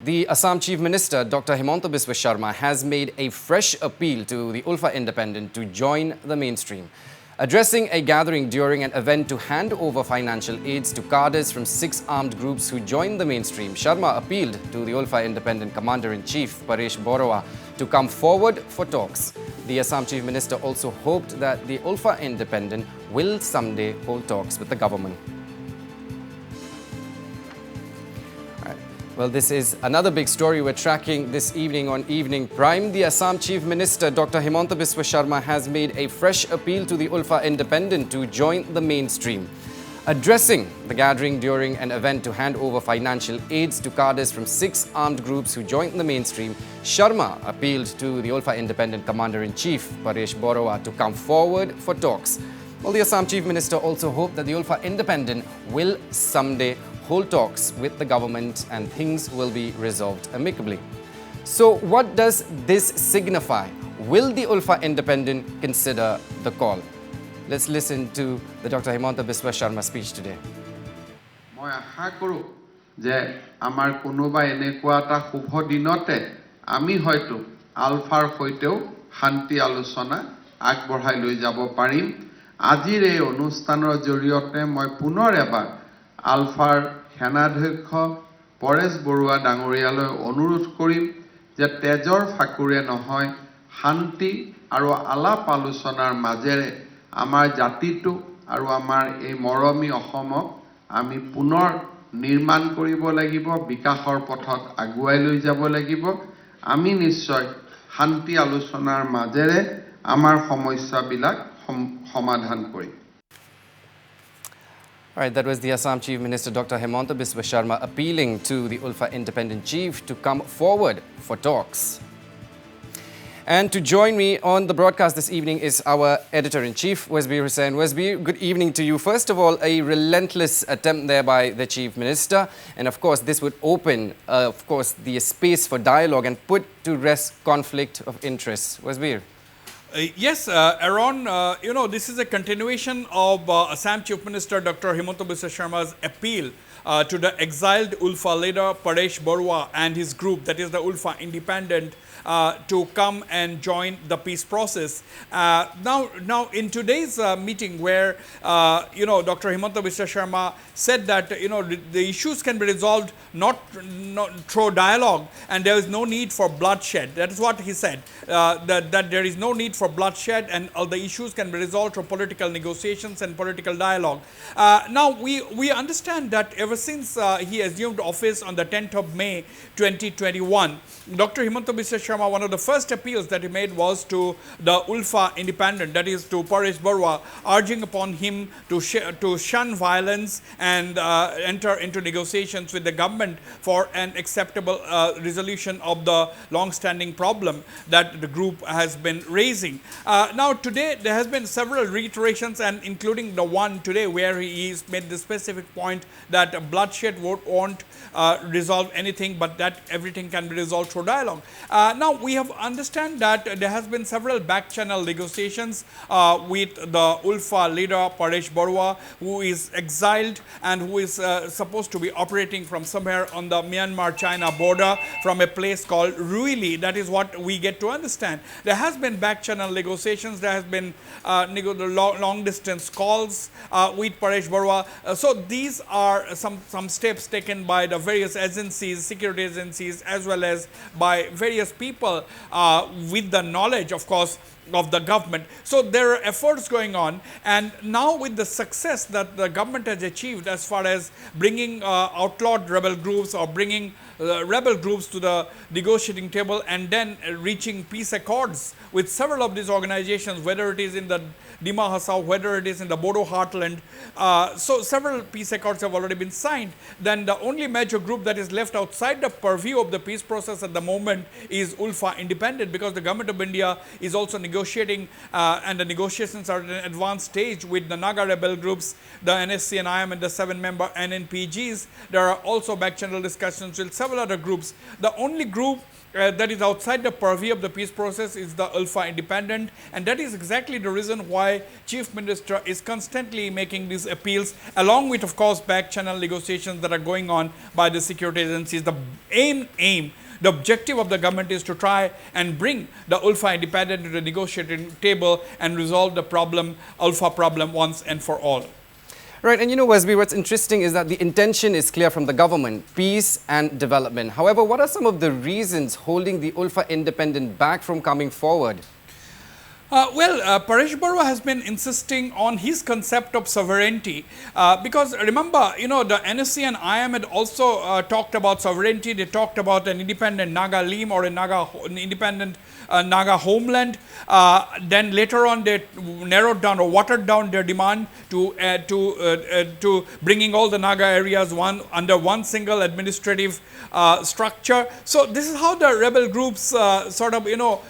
The Assam Chief Minister, Dr. Himanta Biswa has made a fresh appeal to the ULFA-Independent to join the mainstream. Addressing a gathering during an event to hand over financial aids to cadres from 6 armed groups who joined the mainstream, Sharma appealed to the ULFA-Independent Commander-in-Chief, Paresh Borua, to come forward for talks. The Assam Chief Minister also hoped that the ULFA-Independent will someday hold talks with the government. Well, this is another big story we're tracking this evening on Evening Prime. The Assam Chief Minister, Dr. Himanta Biswa has made a fresh appeal to the ULFA-Independent to join the mainstream. Addressing the gathering during an event to hand over financial aids to cadres from 6 armed groups who joined the mainstream, Sharma appealed to the ULFA-Independent Commander-in-Chief, Paresh Borua, to come forward for talks. Well, the Assam Chief Minister also hoped that the ULFA-Independent will someday hold talks with the government and things will be resolved amicably. So what does this signify? Will the ULFA-Independent consider the call? Let's listen to the Dr. Himanta Biswa speech today. মই আশা কৰোঁ যে আমাৰ কোনোবা এনেকুৱা এটা শুভ দিনতে আমি হয়তো আলফাৰ সৈতেও শান্তি আলোচনা আগবঢ়াই লৈ যাব পাৰিম। আজিৰ এই অনুষ্ঠানৰ জৰিয়তে মই পুনৰ এবাৰ আলফাৰ সেনাধ্যক্ষ পৰেশ বৰুৱা ডাঙৰীয়ালৈ অনুৰোধ কৰিম যে তেজৰ ফাকুৰে নহয় শান্তি আৰু আলাপ আলোচনাৰ মাজেৰে আমাৰ জাতিটো আৰু আমাৰ এই মৰমী অসমক আমি পুনৰ নিৰ্মাণ কৰিব লাগিব, বিকাশৰ পথত আগুৱাই লৈ যাব লাগিব। আমি নিশ্চয় শান্তি আলোচনাৰ মাজেৰে আমাৰ সমস্যাবিলাক সমাধান কৰিম। All right, that was the Assam Chief Minister, Dr. Himanta Biswa appealing to the ULFA-Independent Chief to come forward for talks. And to join me on the broadcast this evening is our Editor-in-Chief, Wasbir Hussain. Wasbir, good evening to you. First of all, a relentless attempt there by the Chief Minister. And of course, this would open, the space for dialogue and put to rest conflict of interests. Wasbir. Yes, Aaron, this is a continuation of Assam Chief Minister Dr. Himanta Biswa appeal to the exiled ULFA leader Paresh Borua and his group, that is the ULFA-Independent, to come and join the peace process. Now, in today's meeting where, Dr. Himanta Biswa said that, the issues can be resolved not through dialogue and there is no need for bloodshed. That is what he said, that there is no need for bloodshed and all the issues can be resolved through political negotiations and political dialogue. Now, we understand that ever since he assumed office on the 10th of May 2021, Dr. Himanta Biswa, one of the first appeals that he made was to the ULFA-Independent, that is to Paresh Borua, urging upon him to shun violence and enter into negotiations with the government for an acceptable resolution of the long-standing problem that the group has been raising. Now, today there has been several reiterations, and including the one today where he made the specific point that bloodshed won't resolve anything, but that everything can be resolved through dialogue. Now, we have understand that there has been several back-channel negotiations with the ULFA leader Paresh Borua, who is exiled and who is supposed to be operating from somewhere on the Myanmar-China border from a place called Ruili. That is what we get to understand. There has been back-channel negotiations. There has been long-distance calls with Paresh Borua. So these are some steps taken by the various agencies, security agencies, as well as by various people with the knowledge, of course, of the government. So there are efforts going on, and now with the success that the government has achieved as far as bringing outlawed rebel groups or bringing rebel groups to the negotiating table and then reaching peace accords with several of these organizations, whether it is in the Dima Hasao, whether it is in the Bodo heartland. So several peace accords have already been signed. Then the only major group that is left outside the purview of the peace process at the moment is ULFA-Independent, because the government of India is also negotiating and the negotiations are at an advanced stage with the Naga rebel groups, the NSC and IM and the 7-member NNPGs. There are also back-channel discussions with several several other groups. The only group that is outside the purview of the peace process is the ULFA-Independent, and that is exactly the reason why Chief Minister is constantly making these appeals, along with, of course, back channel negotiations that are going on by the security agencies. The the objective of the government is to try and bring the ULFA-Independent to the negotiating table and resolve the problem, ULFA problem, once and for all. Right, and you know, Wasbir, what's interesting is that the intention is clear from the government, peace and development. However, what are some of the reasons holding the ULFA-Independent back from coming forward? Paresh Barua has been insisting on his concept of sovereignty because remember, you know, the NSC and IM had also talked about sovereignty. They talked about an independent Naga Lim or an independent Naga homeland. Then later on, they narrowed down or watered down their demand to bringing all the Naga areas under one single administrative structure. So this is how the rebel groups sort of, you know,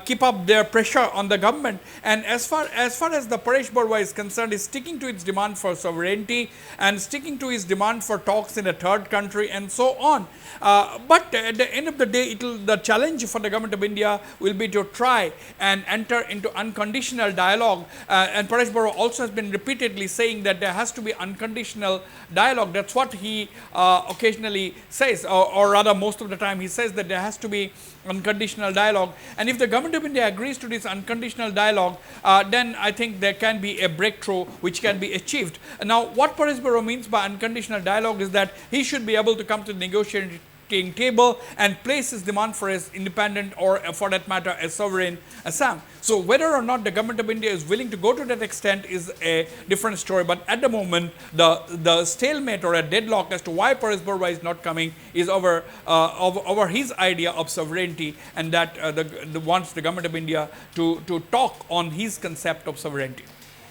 keep up their pressure on the government. And as far as the Paresh Barua is concerned, is sticking to its demand for sovereignty and sticking to his demand for talks in a third country and so on. But at the end of the day, the challenge for the government of India will be to try and enter into unconditional dialogue. And Paresh Barua also has been repeatedly saying that there has to be unconditional dialogue. That's what he occasionally says, or rather most of the time he says that there has to be unconditional dialogue. And if the government of India agrees to this unconditional dialogue, then I think there can be a breakthrough which can be achieved. Now, what Paresh Barua means by unconditional dialogue is that he should be able to come to the negotiating table and place his demand for his independent or for that matter a sovereign Assam. So whether or not the government of India is willing to go to that extent is a different story, but at the moment the stalemate or a deadlock as to why Paresh Barua is not coming is over his idea of sovereignty, and that wants the government of India to talk on his concept of sovereignty.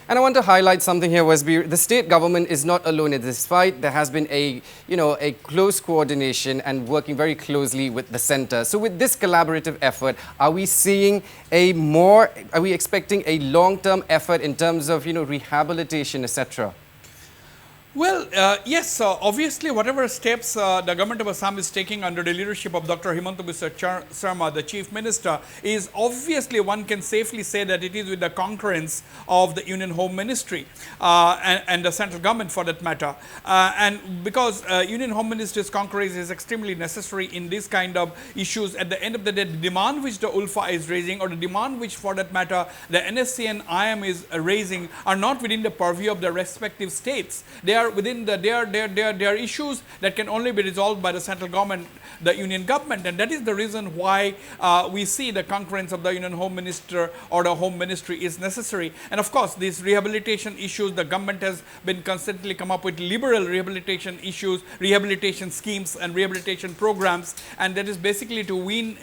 And I want to highlight something here, Wasbir. The state government is not alone in this fight. There has been a close coordination and working very closely with the center. So with this collaborative effort, are we expecting a long-term effort in terms of, rehabilitation, etc.? Well, yes, obviously whatever steps the government of Assam is taking under the leadership of Dr. Himanta Biswa Sarma, the Chief Minister, is obviously, one can safely say that it is with the concurrence of the Union Home Ministry and the central government for that matter. And because Union Home Ministry's concurrence is extremely necessary in this kind of issues, at the end of the day, the demand which the ULFA is raising, or the demand which for that matter the NSC and IM is raising, are not within the purview of their respective states. They are within their issues that can only be resolved by the central government, the union government, and that is the reason why we see the concurrence of the Union Home Minister or the Home Ministry is necessary. And of course, these rehabilitation issues, the government has been constantly come up with liberal rehabilitation issues, rehabilitation schemes and rehabilitation programs, and that is basically to wean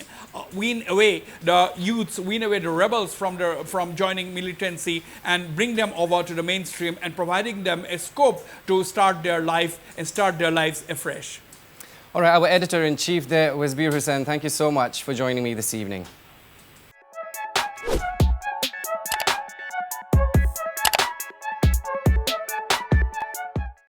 away the youths, wean away the rebels from joining militancy and bring them over to the mainstream and providing them a scope to start their life and start their lives afresh. All right, our editor-in-chief there, Wasbir Hussain, thank you so much for joining me this evening.